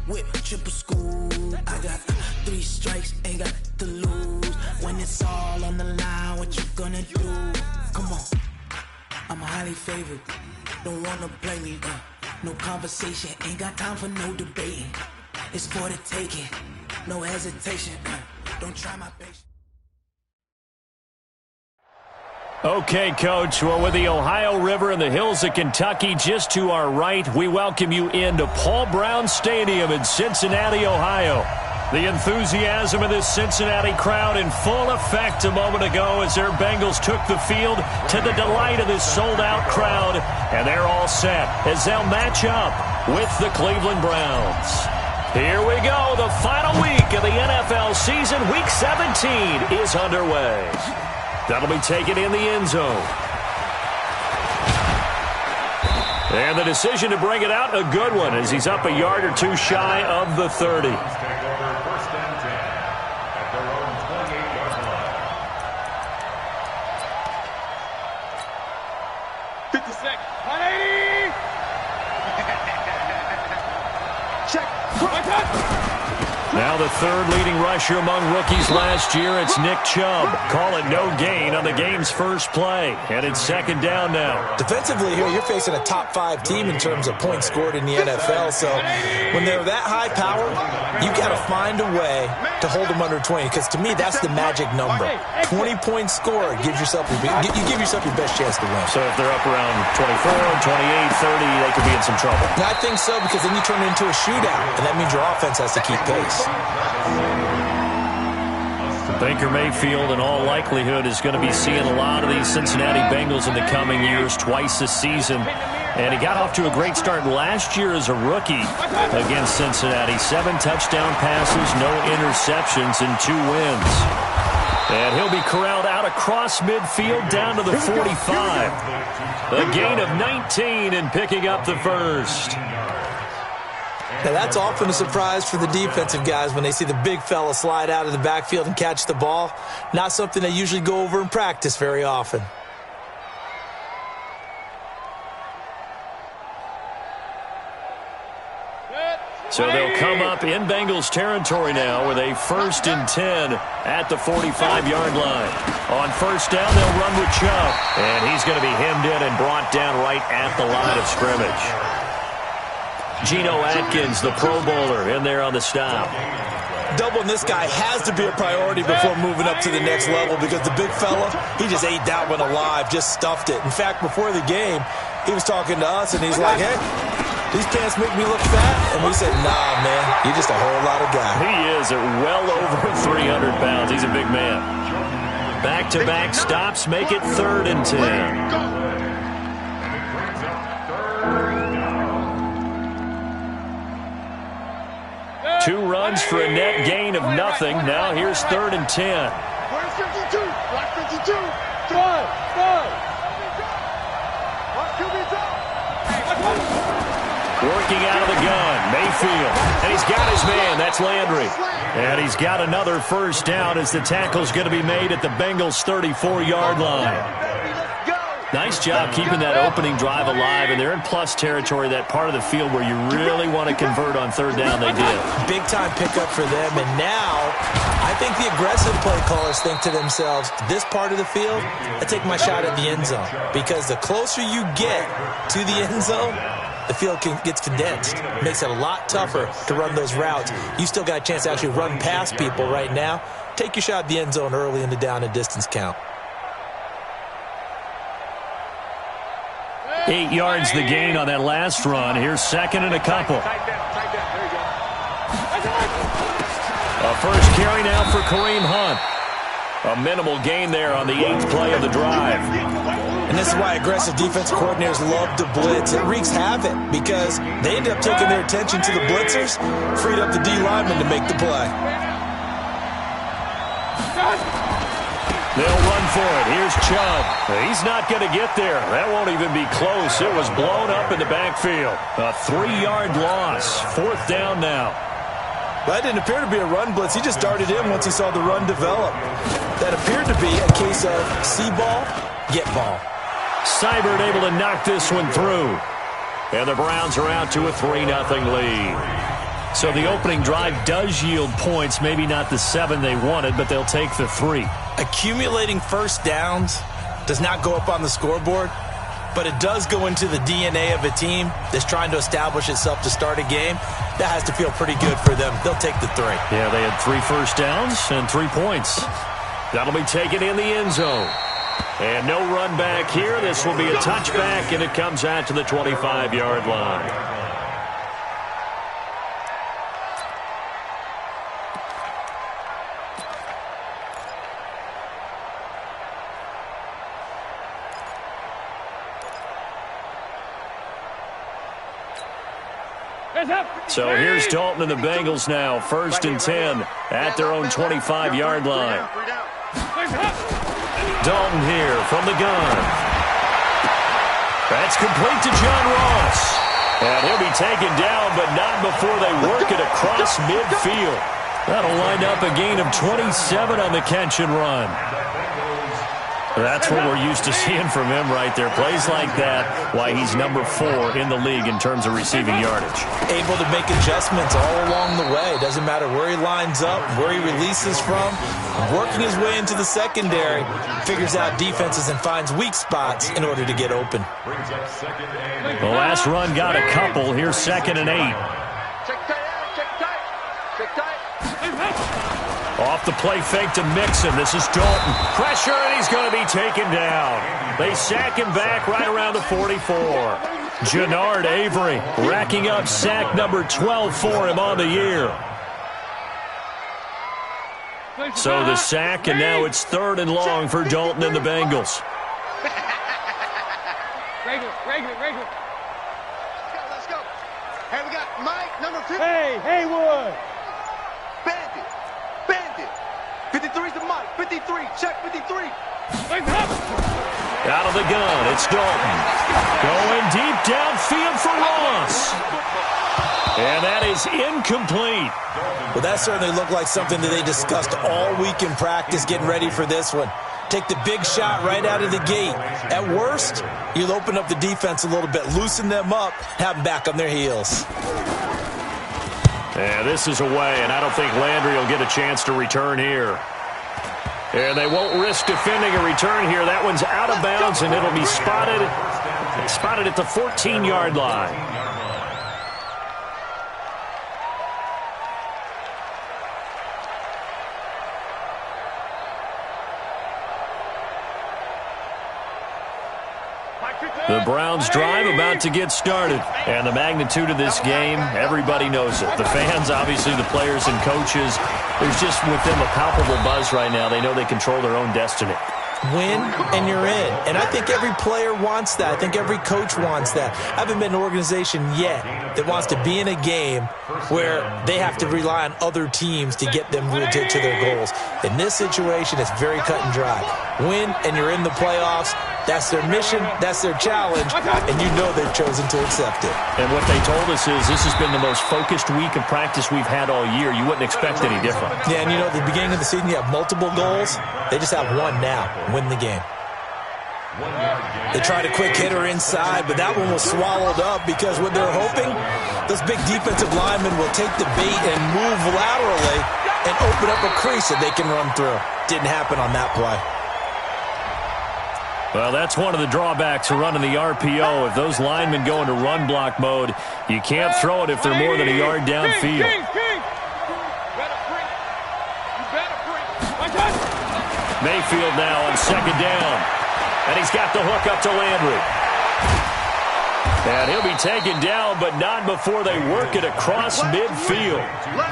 Whip, triple school. I got 3 strikes, ain't got to lose. When it's all on the line, what you gonna do? Come on, I'm highly favored. Don't wanna play me, no conversation, ain't got time for no debating. It's for the taking, no hesitation. Don't try my patience. Okay, Coach, well, with the Ohio River and the hills of Kentucky just to our right, we welcome you into Paul Brown Stadium in Cincinnati, Ohio. The enthusiasm of this Cincinnati crowd in full effect a moment ago as their Bengals took the field to the delight of this sold-out crowd, and they're all set as they'll match up with the Cleveland Browns. Here we go, the final week of the NFL season. Week 17 is underway. That'll be taken in the end zone. And the decision to bring it out, a good one, as he's up a yard or two shy of the 30. Now the third leading rusher among rookies last year, it's Nick Chubb. Call it no gain on the game's first play. And it's second down now. Defensively here, you're facing a top-5 team in terms of points scored in the NFL. So when they're that high power, you've got to find a way to hold them under 20. Because to me, that's the magic number. 20 points scored gives yourself you give yourself your best chance to win. So if they're up around 24, 28, 30, they could be in some trouble. Now, I think so, because then you turn it into a shootout. And that means your offense has to keep pace. Baker Mayfield, in all likelihood, is going to be seeing a lot of these Cincinnati Bengals in the coming years, twice this season. And he got off to a great start last year as a rookie against Cincinnati. 7 touchdown passes, no interceptions, and 2 wins. And he'll be corralled out across midfield down to the 45. A gain of 19 and picking up the first. Now, that's often a surprise for the defensive guys when they see the big fella slide out of the backfield and catch the ball. Not something they usually go over in practice very often. So they'll come up in Bengals territory now with a 1st and 10 at the 45-yard line. On first down, they'll run with Chubb. And he's going to be hemmed in and brought down right at the line of scrimmage. Geno Atkins, the Pro Bowler, in there on the stop. Doubling this guy has to be a priority before moving up to the next level, because the big fella, he just ate that one alive, just stuffed it. In fact, before the game, he was talking to us, and he's like, hey, these pants make me look fat. And we said, nah, man, you're just a whole lot of guy. He is at well over 300 pounds. He's a big man. Back-to-back stops make it 3rd and 10. Two runs for a net gain of nothing. Now here's 3rd and 10. Where's 52? Block 52. Drive. Working out of the gun, Mayfield. And he's got his man. That's Landry. And he's got another first down as the tackle's going to be made at the Bengals' 34-yard line. Nice job keeping that opening drive alive, and they're in plus territory, that part of the field where you really want to convert on 3rd down. They did. Big-time pickup for them, and now I think the aggressive play callers think to themselves, this part of the field, I take my shot at the end zone, because the closer you get to the end zone, the field gets condensed. It makes it a lot tougher to run those routes. You still got a chance to actually run past people right now. Take your shot at the end zone early in the down and distance count. 8 yards the gain on that last run. Here's 2nd and a couple. A first carry now for Kareem Hunt. A minimal gain there on the 8th play of the drive. And this is why aggressive defensive coordinators love to blitz. It wreaks havoc because they end up taking their attention to the blitzers, freed up the D lineman to make the play. They'll run for it. Here's Chubb. He's not going to get there. That won't even be close. It was blown up in the backfield. A 3-yard loss. 4th down now. That didn't appear to be a run blitz. He just darted in once he saw the run develop. That appeared to be a case of see ball, get ball. Seibert able to knock this one through. And the Browns are out to a 3-0 lead. So the opening drive does yield points, maybe not the 7 they wanted, but they'll take the 3. Accumulating first downs does not go up on the scoreboard, but it does go into the DNA of a team that's trying to establish itself to start a game. That has to feel pretty good for them. They'll take the 3. Yeah, they had 3 first downs and 3 points. That'll be taken in the end zone. And no run back here. This will be a touchback, and it comes out to the 25-yard line. So here's Dalton and the Bengals now, 1st and 10 at their own 25-yard line. Dalton here from the gun. That's complete to John Ross. And he'll be taken down, but not before they work it across midfield. That'll line up a gain of 27 on the catch and run. That's what we're used to seeing from him right there. Plays like that, why he's number 4 in the league in terms of receiving yardage. Able to make adjustments all along the way. Doesn't matter where he lines up, where he releases from. Working his way into the secondary, figures out defenses and finds weak spots in order to get open. The last run got a couple. Here's 2nd and 8. Off the play fake to Mixon. This is Dalton. Pressure, and he's going to be taken down. They sack him back right around the 44. Jannard Avery racking up sack number 12 for him on the year. So the sack, and now it's 3rd and long for Dalton and the Bengals. Regular. Let's go. Hey, we got Mike, number 50. Hey, Haywood. Bandit. 53's the Mike. 53. Check 53. Out of the gun, it's Dalton. Going deep downfield for Ross. And that is incomplete. Well, that certainly looked like something that they discussed all week in practice getting ready for this one. Take the big shot right out of the gate. At worst, you'll open up the defense a little bit, loosen them up, have them back on their heels. Yeah, this is away, and I don't think Landry will get a chance to return here. And they won't risk defending a return here. That one's out of bounds, and it'll be spotted at the 14-yard line. The Browns drive about to get started. And the magnitude of this game, everybody knows it. The fans, obviously the players and coaches. There's just with them a palpable buzz right now. They know they control their own destiny. Win, and you're in. And I think every player wants that. I think every coach wants that. I haven't been an organization yet that wants to be in a game where they have to rely on other teams to get them to their goals. In this situation, it's very cut and dry. Win, and you're in the playoffs. That's their mission, that's their challenge, and you know they've chosen to accept it. And what they told us is this has been the most focused week of practice we've had all year. You wouldn't expect any different. Yeah, and you know, at the beginning of the season, you have multiple goals. They just have one now, win the game. They tried a quick hitter inside, but that one was swallowed up because what they're hoping, those big defensive linemen will take the bait and move laterally and open up a crease that they can run through. Didn't happen on that play. Well, that's one of the drawbacks of running the RPO. If those linemen go into run block mode, you can't throw it if they're more than a yard downfield. Mayfield now on 2nd down. And he's got the hook up to Landry. And he'll be taken down, but not before they work it across midfield.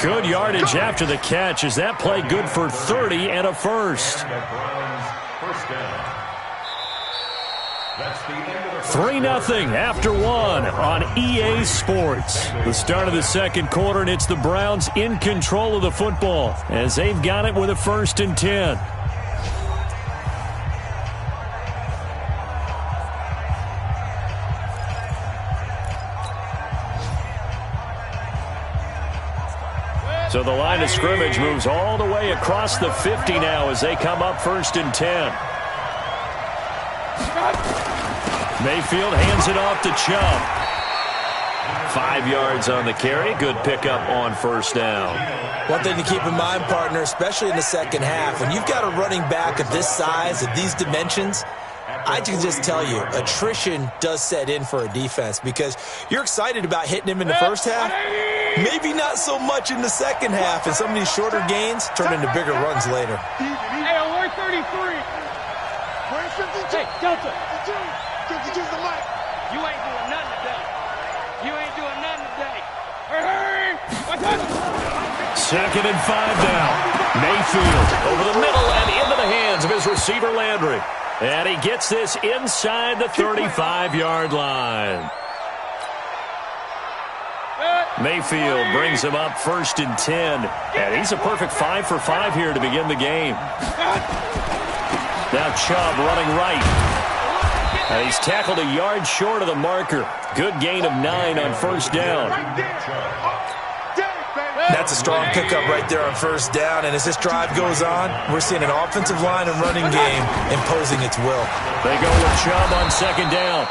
Good yardage after the catch. Is that play good for 30 and a first? 3-0 after 1 on EA Sports. The start of the second quarter, and it's the Browns in control of the football as they've got it with a 1st and 10. So the line of scrimmage moves all the way across the 50 now as they come up 1st and 10. Mayfield hands it off to Chubb. 5 yards on the carry. Good pickup on first down. One thing to keep in mind, partner, especially in the second half, when you've got a running back of this size, of these dimensions, I can just tell you, attrition does set in for a defense because you're excited about hitting him in the first half. Maybe not so much in the second half, and some of these shorter gains turn into bigger runs later. Hey, on 33. Hey, Delta. 52's the mic. You ain't doing nothing today. You ain't doing nothing today. Hurry! Second and 5 down. Mayfield over the middle and into the hands of his receiver, Landry. And he gets this inside the 35-yard line. Mayfield brings him up 1st and 10. And he's a perfect 5 for 5 here to begin the game. Now Chubb running right. And he's tackled a yard short of the marker. Good gain of 9 on first down. That's a strong pickup right there on first down. And as this drive goes on, we're seeing an offensive line and running game imposing its will. They go with Chubb on second down.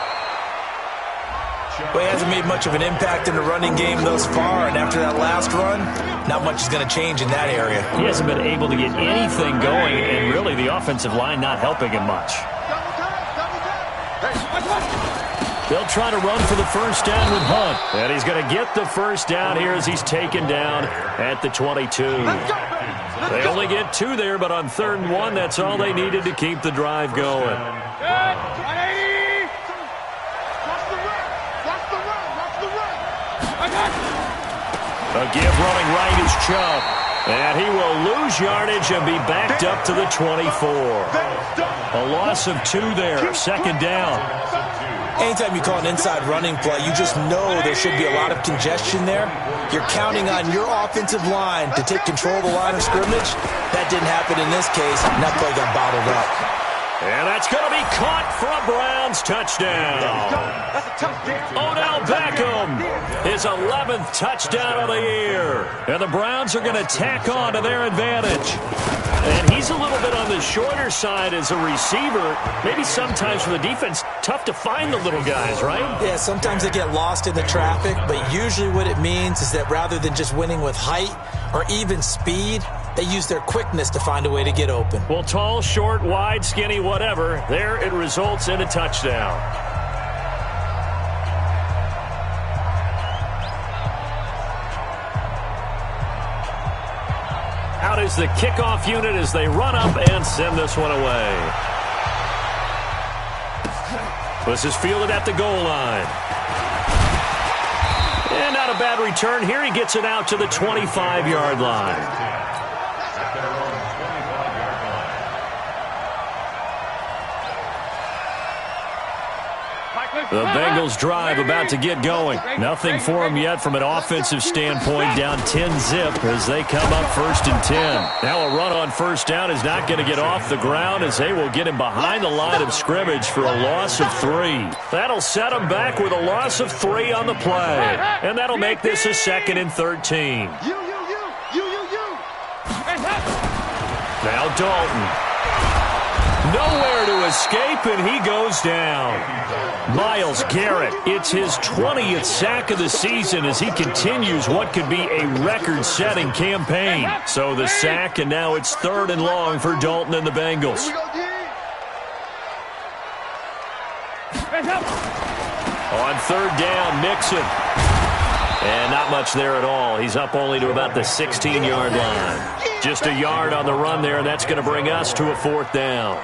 Well, he hasn't made much of an impact in the running game thus far, and after that last run, not much is going to change in that area. He hasn't been able to get anything going, and really the offensive line not helping him much. They'll try to run for the first down with Hunt, and he's going to get the first down here as he's taken down at the 22. They only get 2 there, but on 3rd and 1, that's all they needed to keep the drive going. A give running right is Chubb. And he will lose yardage and be backed up to the 24. A loss of 2 there, 2nd down. Anytime you call an inside running play, you just know there should be a lot of congestion there. You're counting on your offensive line to take control of the line of scrimmage. That didn't happen in this case, and that play got bottled up. And that's going to be caught for a Browns touchdown. Odell Beckham, his 11th touchdown of the year. And the Browns are going to tack on to their advantage. And he's a little bit on the shorter side as a receiver. Maybe sometimes for the defense, tough to find the little guys, right? Yeah, sometimes they get lost in the traffic, but usually what it means is that rather than just winning with height or even speed, they use their quickness to find a way to get open. Well, tall, short, wide, skinny, whatever, there it results in a touchdown. Out is the kickoff unit as they run up and send this one away. This is fielded at the goal line. And not a bad return here. He gets it out to the 25-yard line. The Bengals drive about to get going. Nothing for them yet from an offensive standpoint, down 10-zip as they come up 1st and 10. Now a run on first down is not going to get off the ground as they will get him behind the line of scrimmage for a loss of 3. That'll set him back with a loss of 3 on the play. And that'll make this a 2nd and 13. Now Dalton. Nowhere to escape, and he goes down. Myles Garrett, it's his 20th sack of the season as he continues what could be a record-setting campaign. So the sack, and now it's 3rd and long for Dalton and the Bengals. On 3rd down, Mixon. And not much there at all. He's up only to about the 16-yard line. Just a yard on the run there, and that's going to bring us to a 4th down.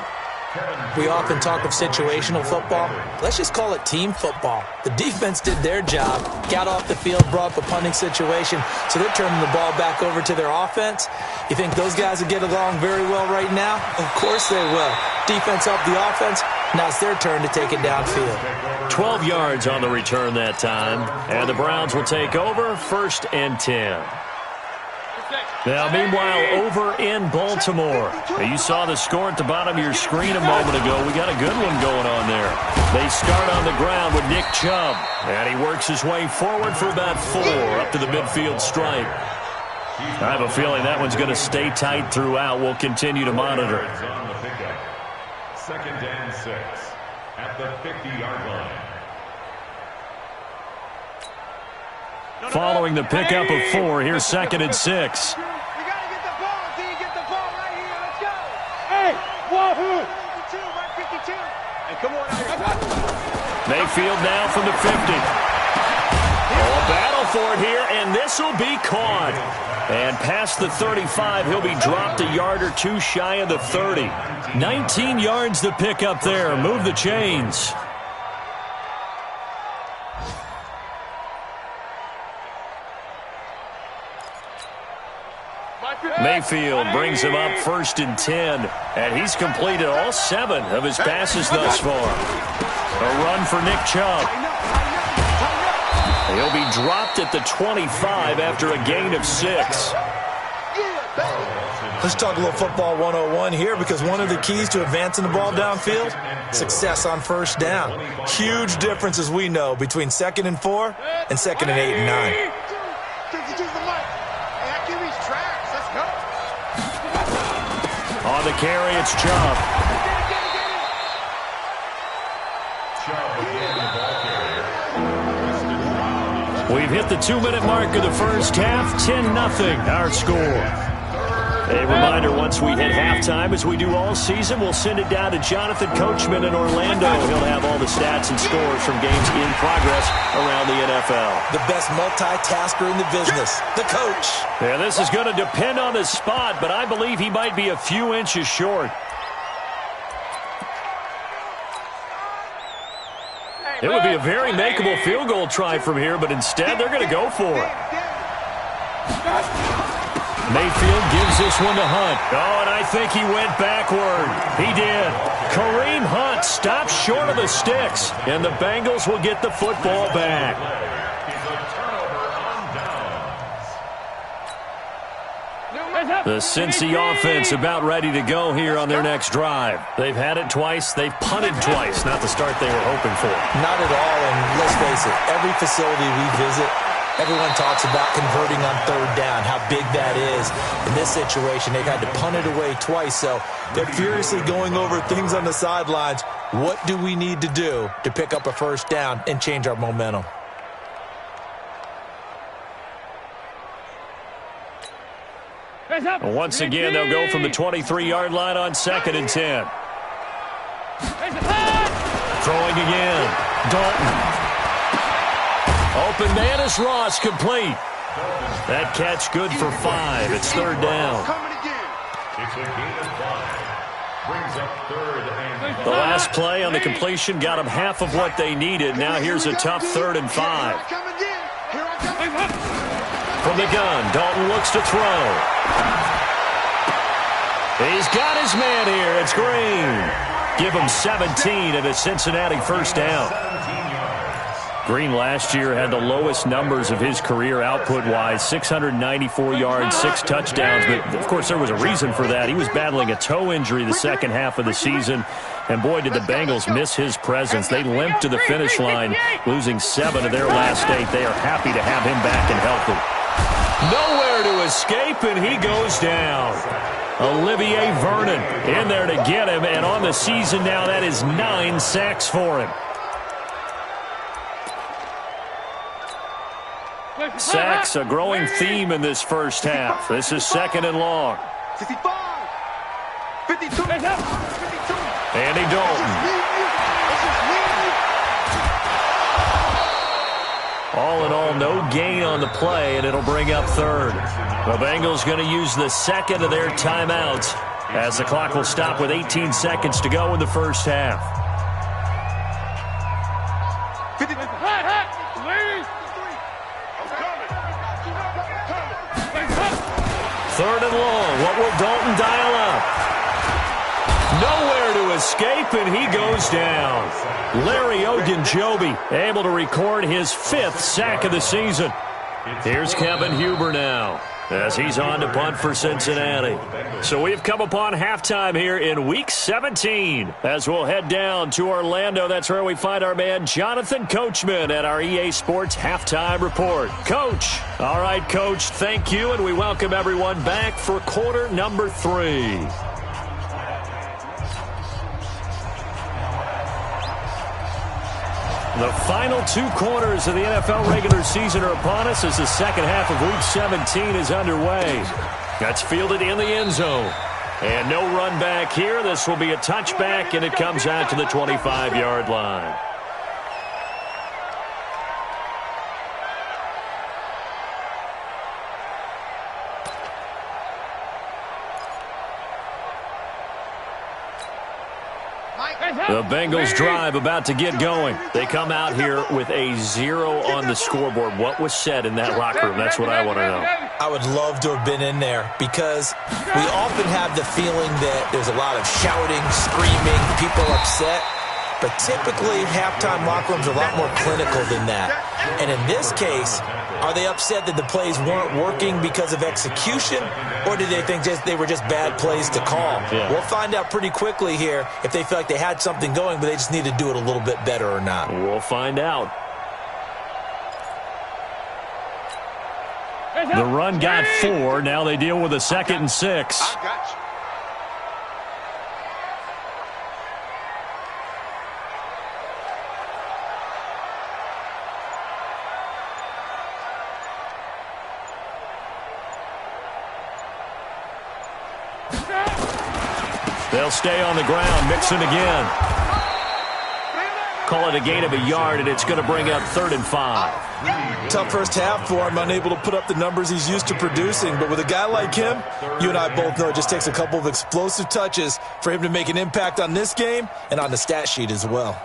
We often talk of situational football. Let's just call it team football. The defense did their job, got off the field, brought up a punting situation, so they're turning the ball back over to their offense. You think those guys will get along very well right now? Of course they will. Defense helped the offense. Now it's their turn to take it downfield. 12 yards on the return that time, and the Browns will take over 1st and 10. Now, meanwhile, over in Baltimore, you saw the score at the bottom of your screen a moment ago. We got a good one going on there. They start on the ground with Nick Chubb, and he works his way forward for about 4 up to the midfield stripe. I have a feeling that one's going to stay tight throughout. We'll continue to monitor. 2nd and 6 at the 50-yard line. Following the pickup of 4, here's 2nd and 6. You got to get the ball until you get the ball right here. Let's go. Hey, wahoo. 52, right 52. And come on out here. Mayfield now from the 50. Oh, a battle for it here, and this will be caught. And past the 35, he'll be dropped a yard or 2 shy of the 30. 19 yards to pick up there. Move the chains. Mayfield brings him up 1st and 10, and he's completed all 7 of his passes thus far. A run for Nick Chubb. He'll be dropped at the 25 after a gain of 6. Let's talk a little football 101 here, because one of the keys to advancing the ball downfield, success on 1st down. Huge difference, as we know, between 2nd and 4 and 2nd and 8 and 9. On the carry, it's Chubb. We've hit the 2-minute mark of the first half. 10-0 our score. A reminder, once we hit halftime, as we do all season, we'll send it down to Jonathan Coachman in Orlando. He'll have all the stats and scores from games in progress around the NFL. The best multitasker in the business, the coach. Yeah, this is going to depend on the spot, but I believe he might be a few inches short. It would be a very makeable field goal try from here, but instead they're going to go for it. Mayfield gives this one to Hunt. Oh, and I think he went backward. He did. Kareem Hunt stops short of the sticks, and the Bengals will get the football back. The Cincy offense about ready to go here on their next drive. They've had it twice. They've punted twice. Not the start they were hoping for. Not at all, and let's face it, every facility we visit, everyone talks about converting on 3rd down, how big that is. In this situation, they've had to punt it away twice, so they're furiously going over things on the sidelines. What do we need to do to pick up a 1st down and change our momentum? Once again, they'll go from the 23-yard line on 2nd and 10. Throwing again. Dalton. Open man is Ross, complete. That catch good for 5. It's 3rd down. The last play on the completion got them half of what they needed. Now here's a tough 3rd and 5. From the gun, Dalton looks to throw. He's got his man here. It's Green. Give him 17 at a Cincinnati 1st down. Green last year had the lowest numbers of his career output-wise, 694 yards, 6 touchdowns. But, of course, there was a reason for that. He was battling a toe injury the second half of the season. And, boy, did the Bengals miss his presence. They limped to the finish line, losing 7 of their last 8. They are happy to have him back and healthy. Nowhere to escape, and he goes down. Olivier Vernon in there to get him, and on the season now, that is 9 sacks for him. Sacks, a growing theme in this first half. This is 2nd and long. 55, 52, 52. Andy Dalton. All in all, no gain on the play, and it'll bring up 3rd. The Bengals going to use the 2nd of their timeouts as the clock will stop with 18 seconds to go in the first half. 3rd and long. What will Dalton dial up? Nowhere to escape, and he goes down. Larry Ogunjobi able to record his 5th sack of the season. Here's Kevin Huber now as he's on to punt for Cincinnati. So we've come upon halftime here in Week 17 as we'll head down to Orlando. That's where we find our man Jonathan Coachman at our EA Sports Halftime Report. Coach. All right, Coach, thank you, and we welcome everyone back for quarter number 3. The final 2 quarters of the NFL regular season are upon us as the second half of Week 17 is underway. That's fielded in the end zone. And no run back here. This will be a touchback, and it comes out to the 25-yard line. The Bengals drive about to get going. They come out here with a 0 on the scoreboard. What was said in that locker room? That's what I want to know. I would love to have been in there because we often have the feeling that there's a lot of shouting, screaming, people upset. But typically, halftime locker rooms are a lot more clinical than that. And in this case, are they upset that the plays weren't working because of execution, or did they think they were just bad plays to call? Yeah. We'll find out pretty quickly here if they feel like they had something going, but they just need to do it a little bit better or not. We'll find out. The run got 4. Now they deal with a 2nd and 6. I got you. They'll stay on the ground. Mixon again. Call it a gain of a yard, and it's going to bring up 3rd and 5. Tough first half for him, unable to put up the numbers he's used to producing. But with a guy like him, you and I both know it just takes a couple of explosive touches for him to make an impact on this game and on the stat sheet as well.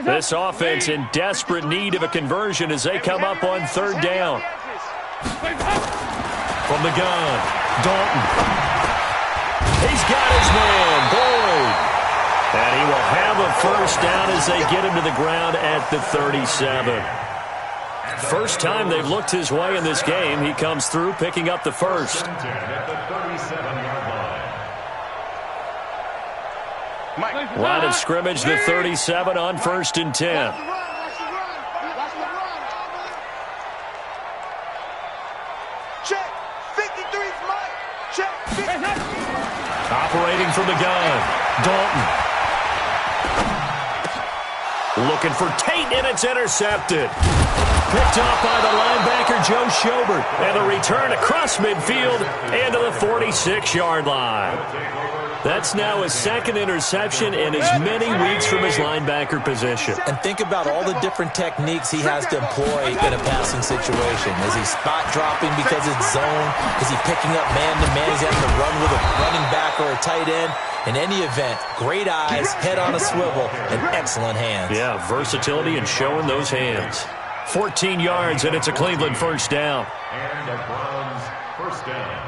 This offense in desperate need of a conversion as they come up on 3rd down. From the gun, Dalton. He's got his man, Boyd. And he will have a first down as they get him to the ground at the 37. First time they've looked his way in this game. He comes through picking up the first. Line of scrimmage, the 37 on 1st and 10. Check. 53's Mike. Check. Operating from the gun, Dalton. Looking for Tate, and it's intercepted. Picked off by the linebacker, Joe Schobert. And the return across midfield and to the 46-yard line. That's now his 2nd interception in as many weeks from his linebacker position. And think about all the different techniques he has to employ in a passing situation. Is he spot dropping because it's zone? Is he picking up man-to-man? Is he having to run with a running back or a tight end? In any event, great eyes, head on a swivel, and excellent hands. Yeah, versatility and showing those hands. 14 yards, and it's a Cleveland first down. And the Browns first down.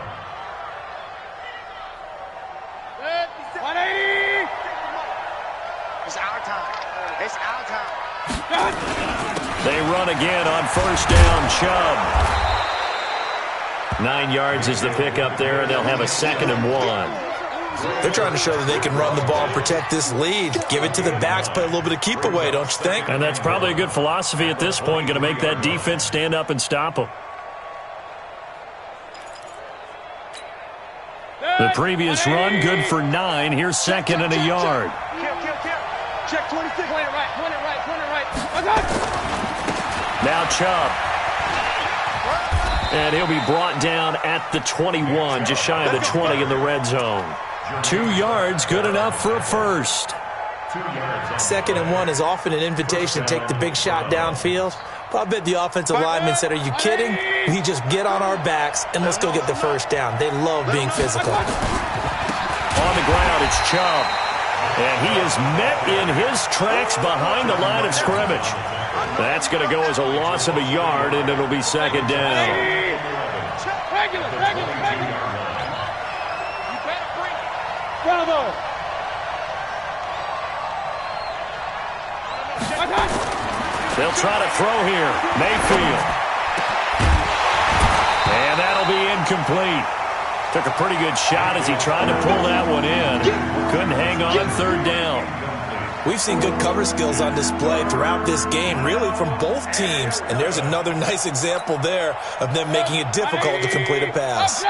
It's our time. It's our time. They run again on 1st down, Chubb. 9 yards is the pickup there, and they'll have a 2nd and 1. They're trying to show that they can run the ball and protect this lead. Give it to the backs, play a little bit of keep away, don't you think? And that's probably a good philosophy at this point, going to make that defense stand up and stop them. The previous run, good for 9. Here's 2nd and a yard. Kill. Check 26. Point it right. Now Chubb. And he'll be brought down at the 21, just shy of the 20 in the red zone. 2 yards, good enough for a first. 2nd and 1 is often an invitation to take the big shot downfield. But I bet the offensive lineman said, are you kidding? We just get on our backs and let's go get the first down. They love being physical. On the ground, it's Chubb. And he is met in his tracks behind the line of scrimmage. That's going to go as a loss of a yard, and it'll be 2nd down. Bravo. They'll try to throw here. Mayfield. And that'll be incomplete. Took a pretty good shot as he tried to pull that one in. Couldn't hang on 3rd down. We've seen good cover skills on display throughout this game, really from both teams. And there's another nice example there of them making it difficult to complete a pass.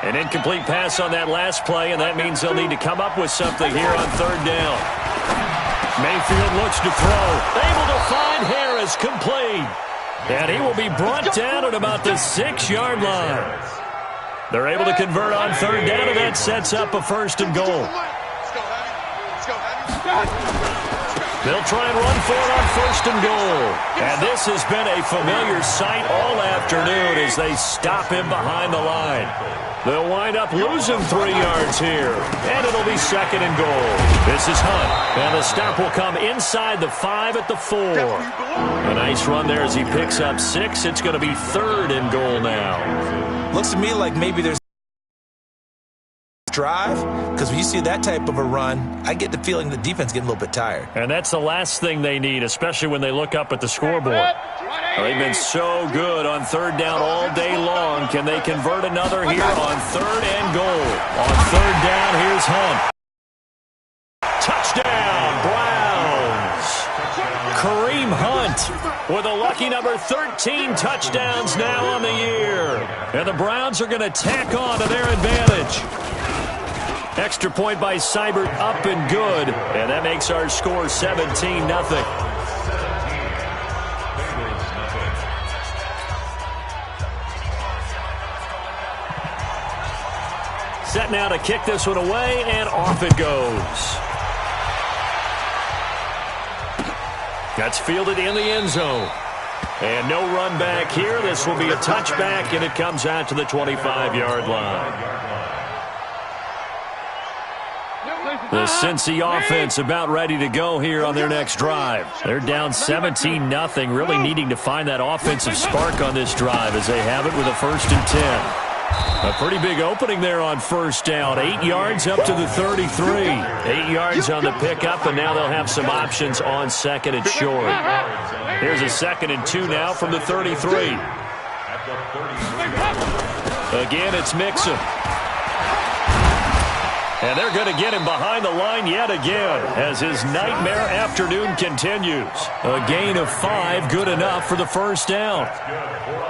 An incomplete pass on that last play, and that means they'll need to come up with something here on third down. Mayfield looks to throw. Able to find Harris, complete. And he will be brought down at about the 6-yard line. They're able to convert on third down, and that sets up a first and goal. They'll try and run for it on first and goal. And this has been a familiar sight all afternoon as they stop him behind the line. They'll wind up losing 3 yards here. And it'll be second and goal. This is Hunt. And the stop will come inside the 5 at the 4. A nice run there as he picks up 6. It's going to be third and goal now. Looks to me like maybe there's drive, because when you see that type of a run, I get the feeling the defense getting a little bit tired. And that's the last thing they need, especially when they look up at the scoreboard. They've been so good on third down all day long. Can they convert another here on third and goal? On third down, here's Hunt. Touchdown, Browns. Kareem Hunt with a lucky number 13 touchdowns now on the year. And the Browns are going to tack on to their advantage. Extra point by Seibert, up and good. And that makes our score 17-0. Set now to kick this one away, and off it goes. That's fielded in the end zone. And no run back here. This will be a touchback, and it comes out to the 25-yard line. The Cincy offense about ready to go here on their next drive. They're down 17-0, really needing to find that offensive spark on this drive as they have it with a 1st and 10. A pretty big opening there on first down. 8 yards up to the 33. 8 yards on the pickup, and now they'll have some options on second and short. Here's a 2nd and 2 now from the 33. Again, it's Mixon. And they're going to get him behind the line yet again as his nightmare afternoon continues. A gain of 5, good enough for the first down.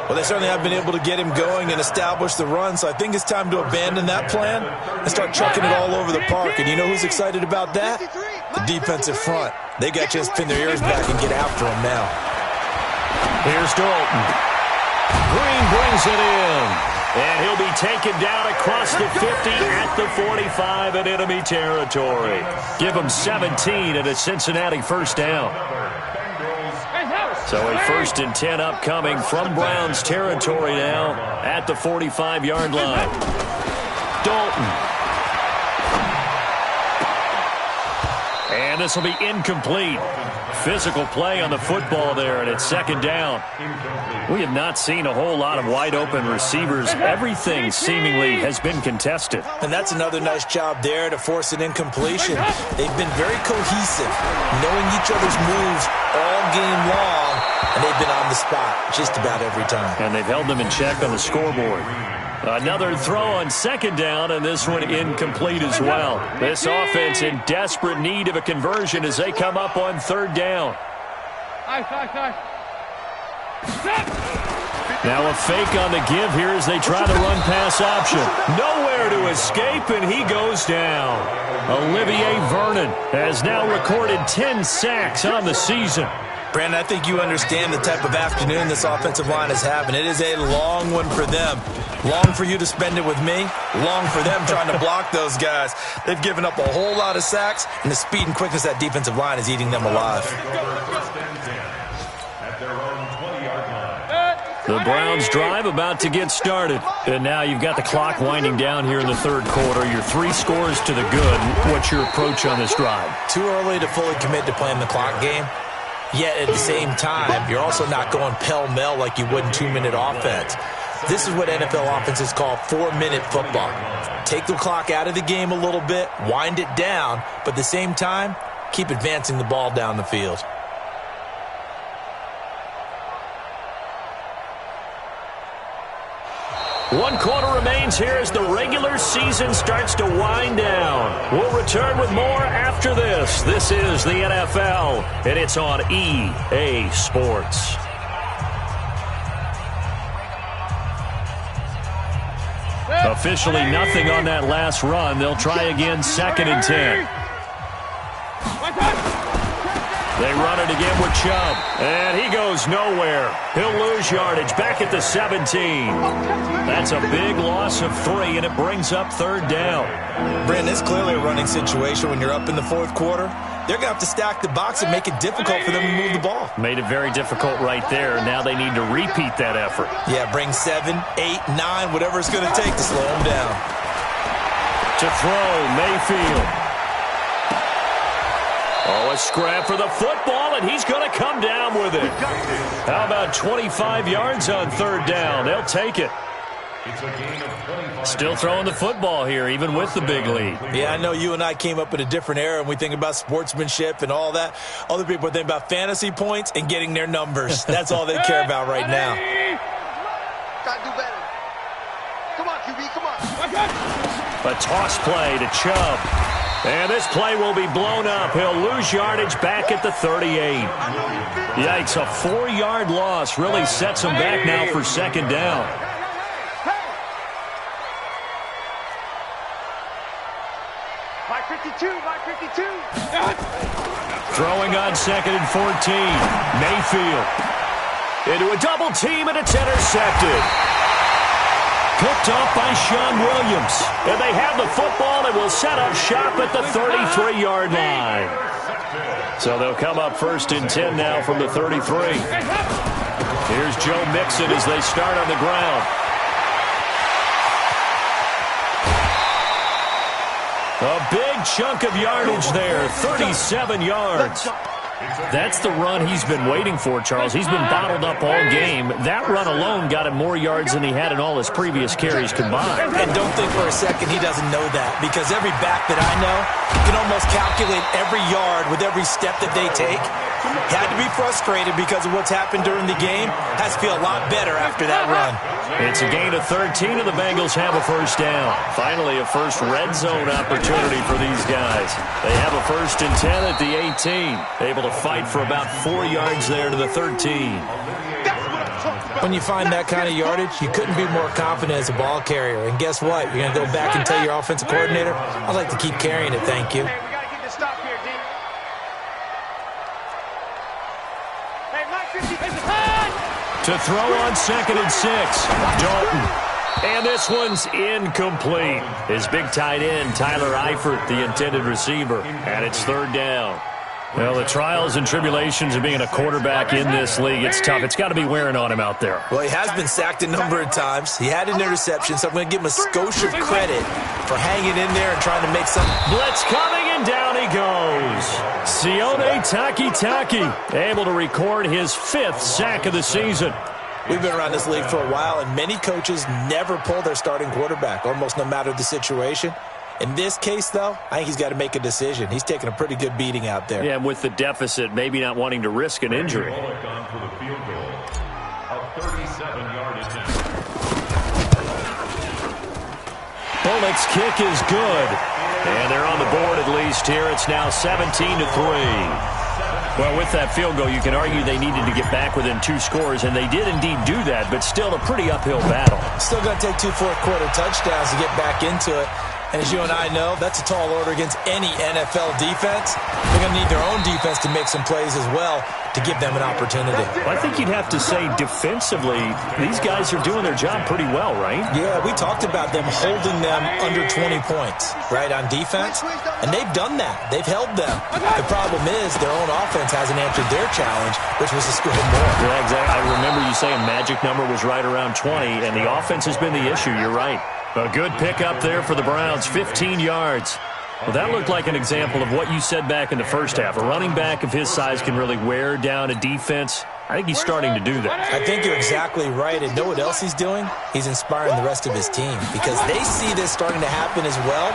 Well, they certainly have been able to get him going and establish the run, so I think it's time to abandon that plan and start chucking it all over the park. And you know who's excited about that? The defensive front. They got a chance to pin their ears back and get after him now. Here's Dalton. Green brings it in. And he'll be taken down across the 50 at the 45 in enemy territory. Give him 17 and a Cincinnati first down. So a 1st and 10 upcoming from Browns territory now at the 45-yard line. Dalton. And this will be incomplete. Physical play on the football there, and it's second down. We have not seen a whole lot of wide-open receivers. Everything seemingly has been contested. And that's another nice job there to force an incompletion. They've been very cohesive, knowing each other's moves all game long, and they've been on the spot just about every time. And they've held them in check on the scoreboard. Another throw on second down, and this one incomplete as well. This offense in desperate need of a conversion as they come up on third down. Now a fake on the give here as they try the run-pass option. Nowhere to escape, and he goes down. Olivier Vernon has now recorded 10 sacks on the season. Brandon, I think you understand the type of afternoon this offensive line is having. It is a long one for them. Long for you to spend it with me. Long for them trying to block those guys. They've given up a whole lot of sacks, and the speed and quickness of that defensive line is eating them alive. The Browns drive about to get started. And now you've got the clock winding down here in the third quarter. Your 3 scores to the good. What's your approach on this drive? Too early to fully commit to playing the clock game. Yet at the same time, you're also not going pell-mell like you would in 2-minute offense. This is what NFL offenses call 4-minute football. Take the clock out of the game a little bit, wind it down, but at the same time, keep advancing the ball down the field. One quarter remains here as the regular season starts to wind down. We'll return with more after this. This is the NFL, and it's on EA Sports. Officially nothing on that last run. They'll try again, 2nd and 10. They run it again with Chubb, and he goes nowhere. He'll lose yardage back at the 17. That's a big loss of 3, and it brings up 3rd down. Brandon, it's clearly a running situation when you're up in the 4th quarter. They're going to have to stack the box and make it difficult for them to move the ball. Made it very difficult right there. Now they need to repeat that effort. Yeah, bring 7, 8, 9, whatever it's going to take to slow them down. To throw, Mayfield. Oh, a scrap for the football, and he's going to come down with it. How about 25 yards on 3rd down? They'll take it. Still throwing the football here, even with the big lead. Yeah, I know you and I came up in a different era, and we think about sportsmanship and all that. Other people think about fantasy points and getting their numbers. That's all they care about right now. Gotta do better. Come on, QB, come on. A toss play to Chubb. And this play will be blown up. He'll lose yardage back at the 38. Yikes, a 4-yard loss really sets him back now for 2nd down. My 52. Throwing on 2nd and 14. Mayfield. Into a double team, and it's intercepted. Picked off by Sean Williams. And they have the football and will set up shop at the 33-yard line. So they'll come up 1st and 10 now from the 33. Here's Joe Mixon as they start on the ground. A big chunk of yardage there, 37 yards. That's the run he's been waiting for, Charles. He's been bottled up all game. That run alone got him more yards than he had in all his previous carries combined. And don't think for a second he doesn't know that, because every back that I know can almost calculate every yard with every step that they take. Had to be frustrated because of what's happened during the game. Has to feel a lot better after that run. It's a gain of 13, and the Bengals have a 1st down. Finally, a first red zone opportunity for these guys. They have a 1st and 10 at the 18. Able to fight for about 4 yards there to the 13. When you find that kind of yardage, you couldn't be more confident as a ball carrier. And guess what? You're going to go back and tell your offensive coordinator, I'd like to keep carrying it, thank you. Hey, we got to get this stop here, D. Hey, Mike 50. To throw on 2nd and 6. Dalton. And this one's incomplete. His big tight end, Tyler Eifert, the intended receiver. And it's 3rd down. Well, the trials and tribulations of being a quarterback in this league, it's tough. It's got to be wearing on him out there. Well, he has been sacked a number of times. He had an interception, so I'm going to give him a skosh of credit for hanging in there and trying to make some. Blitz coming, and down he goes. Sione Takitaki able to record his 5th sack of the season. We've been around this league for a while, and many coaches never pull their starting quarterback, almost no matter the situation. In this case, though, I think he's got to make a decision. He's taking a pretty good beating out there. Yeah, and with the deficit, maybe not wanting to risk an injury. Bullock's kick is good. And they're on the board at least here. It's now 17-3. Well, with that field goal, you can argue they needed to get back within 2 scores, and they did indeed do that, but still a pretty uphill battle. Still going to take 2 fourth-quarter touchdowns to get back into it. And as you and I know, that's a tall order against any NFL defense. They're going to need their own defense to make some plays as well to give them an opportunity. Well, I think you'd have to say defensively, these guys are doing their job pretty well, right? Yeah, we talked about them holding them under 20 points, right, on defense. And they've done that. They've held them. The problem is their own offense hasn't answered their challenge, which was to score more. Yeah, exactly. I remember you saying magic number was right around 20, and the offense has been the issue. You're right. A good pickup there for the Browns, 15 yards. Well, that looked like an example of what you said back in the first half. A running back of his size can really wear down a defense. I think he's starting to do that. I think you're exactly right. And know what else he's doing? He's inspiring the rest of his team because they see this starting to happen as well.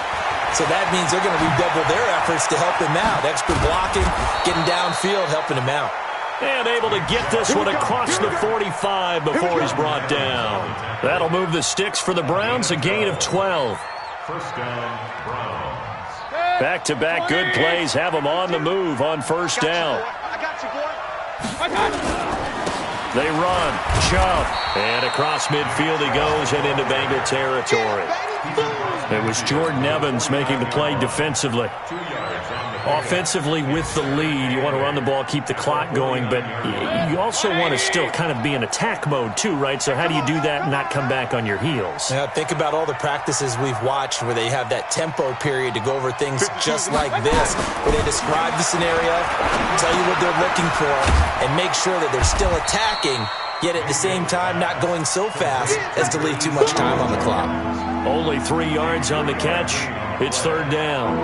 So that means they're going to redouble their efforts to help him out. Extra blocking, getting downfield, helping him out. And able to get this one across the 45 before he's brought down. That'll move the sticks for the Browns, a gain of 12. First down, Browns. Back-to-back good plays have them on the move on first down. I got you, boy. They run. Chubb. And across midfield he goes and into Bengal territory. It was Jordan Evans making the play defensively. Offensively with the lead, you want to run the ball, keep the clock going, but you also want to still kind of be in attack mode too, right? So how do you do that and not come back on your heels? Yeah, think about all the practices we've watched where they have that tempo period to go over things just like this, where they describe the scenario, tell you what they're looking for, and make sure that they're still attacking, yet at the same time not going so fast as to leave too much time on the clock. Only 3 yards on the catch. It's third down.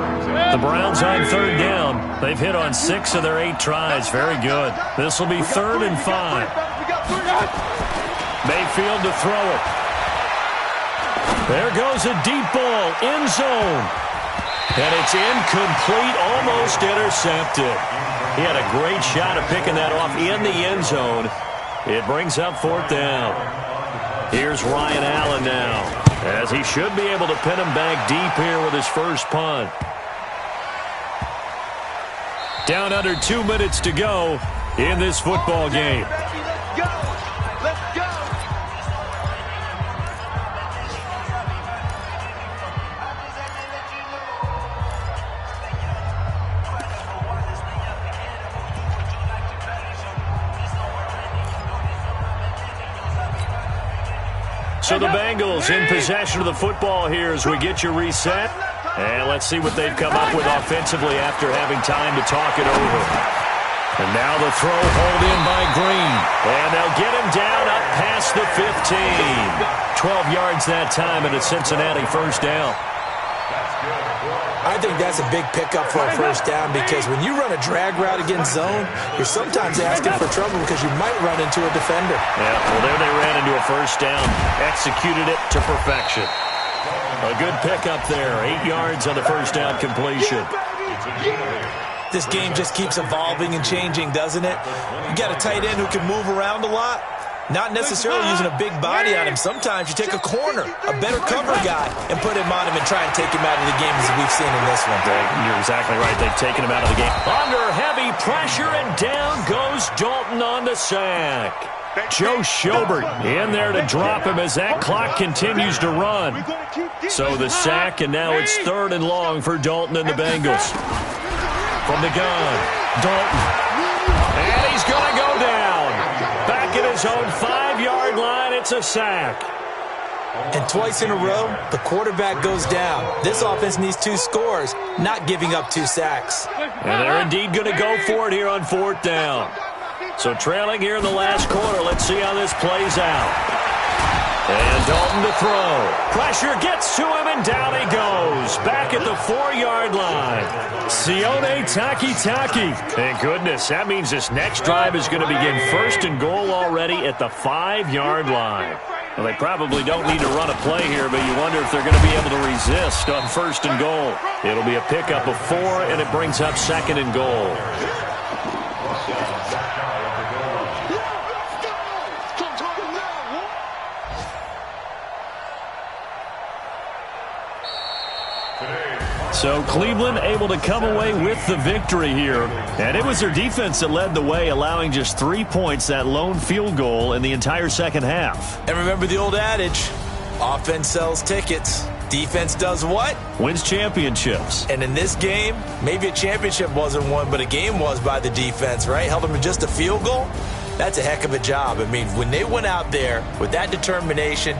The Browns on third down. They've hit on 6 of their 8 tries. Very good. This will be 3rd and 5. Mayfield to throw it. There goes a deep ball. End zone. And it's incomplete, almost intercepted. He had a great shot at picking that off in the end zone. It brings up 4th down. Here's Ryan Allen now, as he should be able to pin him back deep here with his first punt. Down under 2 minutes to go in this football game. Let's go! Let's go! So the Bengals in possession of the football here as we get you reset. And let's see what they've come up with offensively after having time to talk it over. And now the throw hauled in by Green. And they'll get him down up past the 15. 12 yards that time and a Cincinnati first down. I think that's a big pickup for a first down because when you run a drag route against zone, you're sometimes asking for trouble because you might run into a defender. Yeah, well, there they ran into a first down. Executed it to perfection. A good pickup there. 8 yards on the first down completion. This game just keeps evolving and changing, doesn't it? You got a tight end who can move around a lot. Not necessarily using a big body on him. Sometimes you take a corner, a better cover guy, and put him on him and try and take him out of the game as we've seen in this one. You're exactly right. They've taken him out of the game. Under heavy pressure, and down goes Dalton on the sack. Joe Schobert in there to drop him as that clock continues to run. So the sack, and now it's 3rd and long for Dalton and the Bengals. From the gun, Dalton. And he's going to go down. Back at his own 5-yard line, it's a sack. And twice in a row, the quarterback goes down. This offense needs 2 scores, not giving up 2 sacks. And they're indeed going to go for it here on 4th down. So trailing here in the last quarter, let's see how this plays out. And Dalton to throw. Pressure gets to him, and down he goes. Back at the 4-yard line. Sione Takitaki. Thank goodness. That means this next drive is going to begin 1st and goal already at the 5-yard line. Well, they probably don't need to run a play here, but you wonder if they're going to be able to resist on 1st and goal. It'll be a pickup of 4, and it brings up 2nd and goal. So Cleveland able to come away with the victory here. And it was their defense that led the way, allowing just 3 points, that lone field goal in the entire second half. And remember the old adage, offense sells tickets. Defense does what? Wins championships. And in this game, maybe a championship wasn't won, but a game was by the defense, right? Held them to just a field goal. That's a heck of a job. I mean, when they went out there with that determination,